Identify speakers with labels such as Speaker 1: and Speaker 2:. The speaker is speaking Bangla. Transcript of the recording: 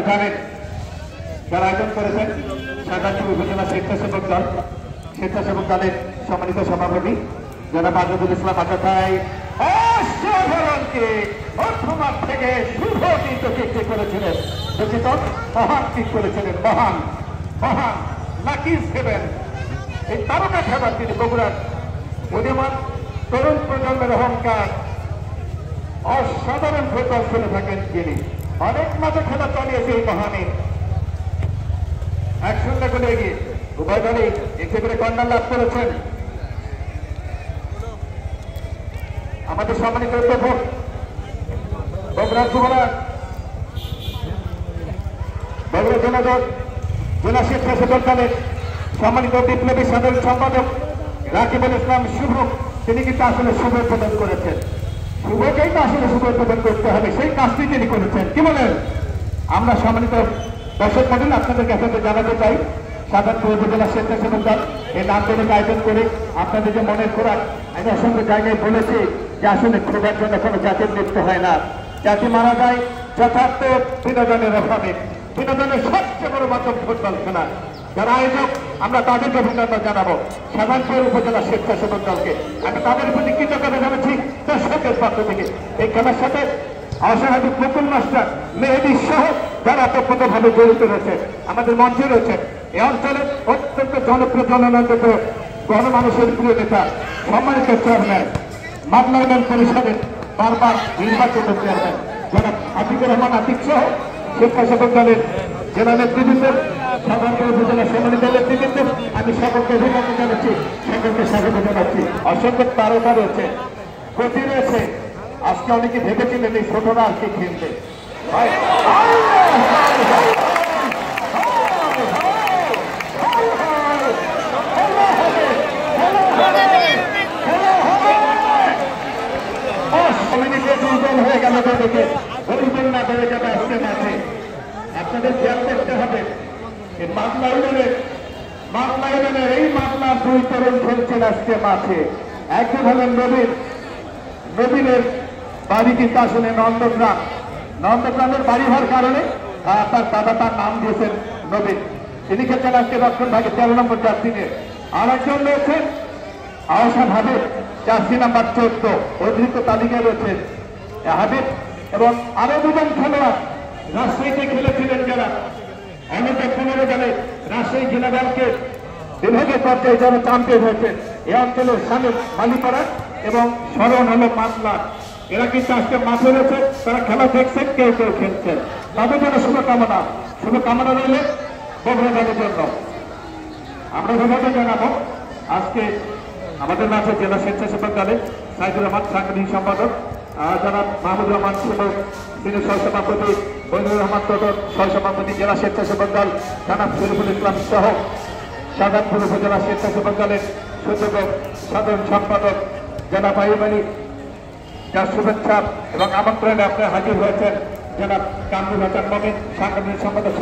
Speaker 1: জানেন যারা আয়োজন করেছেন সাগারপুর উপজেলা স্বেচ্ছাসেবক দল স্বেচ্ছাসেবক দলের সম্মানিত সভাপতি যারা মাজেদুল ইসলাম আজাদ অসাধারণকে প্রথমার থেকে শুভ কিক করেছিলেন দুঃখিত মহান কিক করেছিলেন মহান মহান লাকি সেভেন এই তারকা খেলার তিনি বগুড়ার উদীয়মান তরুণ প্রজন্মের অহংকার অসাধারণ ফুটবল খেলে থাকেন তিনি অনেক মাঠে খেলা চালিয়েছে এই মহানে 1-0 গোলে এগিয়ে উভয় দলই একটি করে কর্নার লাভ করেছেন আমাদের সম্মানিত অধ্যাপক বগুড়া যুবরাজ বগুড়া জেলা জেলা স্বেচ্ছাসেবক দলের সম্মানিত বিপ্লবী সাধারণ সম্পাদক রাকিবুল ইসলাম শুভ তিনি কিন্তু আসলে শুভ উদ্বোধন করেছেন শুভকেই তো আসলে শুভ উদ্বোধন করতে হবে সেই কাজটি তিনি করেছেন কি বলেন আমরা সম্মানিত দর্শক মন্ডলী আপনাদের কাছে জানাতে চাই সাধারণপুর উপজেলা স্বেচ্ছাসেবক দল এই নান্দনিক আয়োজন করে আপনাদের যে মনের খোরাক আমি অসংখ্য জায়গায় বলেছি যে আসলে ক্ষোভের জন্য কোনো জাতির মৃত্যু হয় না জাতি মারা যায় যথার্থ বিনোদনের অভাবে বিনোদনের সবচেয়ে বড় মাধ্যম ফুটবল খেলা যারা আয়োজক আমরা তাদেরকে অভিনন্দন জানাবো সাধারণপুর উপজেলা স্বেচ্ছাসেবক দলকে আমি তাদের প্রতি কৃতজ্ঞতা জানাচ্ছি দর্শকের পক্ষ থেকে এই খেলার সাথে অসাধারণ মুকুল মাস্টার মেহেদি সহ যারা প্রত্যক্ষভাবে জড়িত রয়েছে আমাদের মঞ্চে রয়েছে এই অঞ্চলের অত্যন্ত জনপ্রিয় জননন্দিত গণমানুষের প্রিয় নেতা সম্মানিত চেয়ারম্যান মামলা উন্নয়ন পরিষদের বারবার নির্বাচিত চেয়ারম্যান যারা আতিকুর রহমান আতিক সহ স্বেচ্ছাসেবক দলের জেলা নেতৃবৃন্দের সাধারণপুর উপজেলা সম্মানিত নেতৃবৃন্দ আমি সকলকে অভিনন্দন জানাচ্ছি সকলকে স্বাগত জানাচ্ছি অসংখ্য তারকা রয়েছে গতি রয়েছে আজকে অনেকে ভেবেছিলেন এই ছোটরা আর কি খেলবে হয়ে গেল তাদেরকে হরিবল না বেড়ে যাবে আজকে মাঠে আপনাদের খেয়াল করতে হবে মামলা ইউনিয়নের এই মামলার 2 তরুণ খেলছেন আজকে মাঠে একজন হলেন নবীনের বাড়ি কিন্তু আসলে নন্দগ্রামের বাড়ি হওয়ার কারণে তার দাদা তার নাম দিয়েছেন নবীন তিনি খেলছেন আজকে দক্ষিণ ভাগে 13 নম্বর জার্সি নিয়ে আর একজন রয়েছেন আহসান হাবিব জার্সি নাম্বার 14 অতিরিক্ত তালিকায় রয়েছেন হাবিব এবং আরো 2 জন খেলোয়াড় রাজশাহীতে খেলেছিলেন যারা অনেকে 15 জানে রাজশাহী জেলা ব্যাংকের বিভাগীয় পর্যায়ে যারা চ্যাম্পিয়ন হয়েছেন এই অঞ্চলের স্বামী মালিপাড়া এবং স্মরণ হলো মামলা এরা কিন্তু আজকে মাঠে রয়েছে তারা খেলা দেখছেন কেউ খেলছেন তাদের জন্য শুভকামনা রইলে বগুড়া দলের জন্য আমরা ধন্যবাদ জানাবো আজকে আমাদের মাঝে জেলা স্বেচ্ছাসেবক দলের সাইদুর রহমান সাংগঠনিক সম্পাদক যারা মাহমুদুর রহমান তিনি সহসভাপতি বৈনুর রহমান তোটর সহসভাপতি জেলা স্বেচ্ছাসেবক দল জনাব শরীফুল ইসলাম সহ সাধারণপুর উপজেলা স্বেচ্ছাসেবক দলের সুযোগক সাধারণ সম্পাদক জনাব আইয়ুব আলী যার শুভেচ্ছা এবং আমন্ত্রণে আপনারা হাজির হয়েছেন জনাব কামরুল হাসান মমিন সাংগঠনিক সম্পাদক